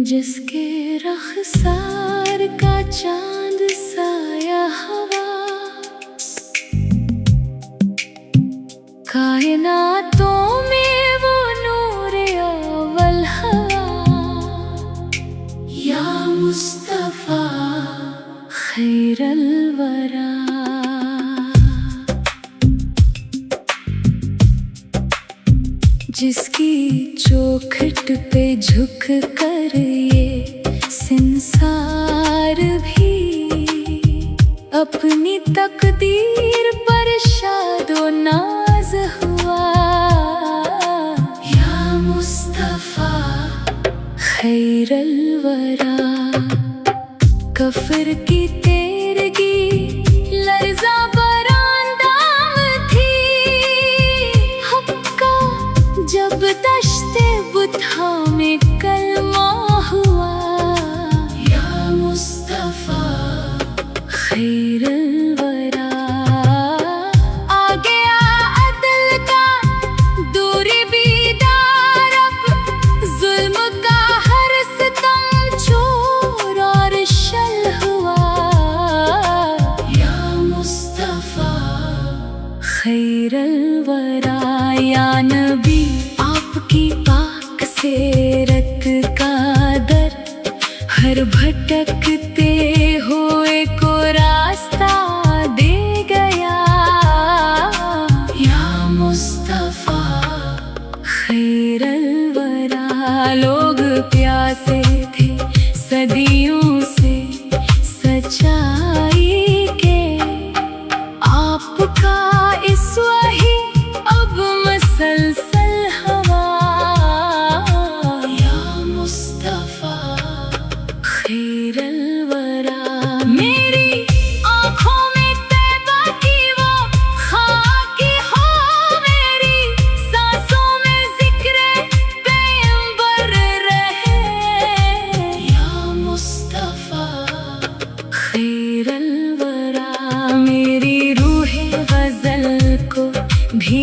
जिसके रखसार का चांद साया हवा, कायनातों में वो नूर अव्वल हवा। या मुस्तफा खैरल वरा, जिसकी चौखट पे झुक कर ये संसार भी अपनी तकदीर पर शादो नाज हुआ। या मुस्तफा खैरल वरा, कफर की तेरगी लर्ज़ा बरांदाम थी, हक्का जब दश्ते बुथा में कलमा हुआ। या मुस्तफा खैरल वरा, आ गया अदल का दूरी बीदार, अब जुल्म का हर सितम चोर और शल हुआ। या मुस्तफा खैरल वरा, या नबी आपकी पाक सीरत का दर हर भटकते हुए को रास्ता दे गया। या मुस्तफा खैरल वरा, लोग प्यासे थे सदियों से सच्चाई के, आपका इस वही अब मसलसल हवा। या मुस्तफा खैरल वरा, मेरी आँखों में तैबा की वो खाकी हो, मेरी सांसों में जिक्र पैगंबर रहे। या मुस्तफा खैरल वरा, मेरी रूह गज़ल को भी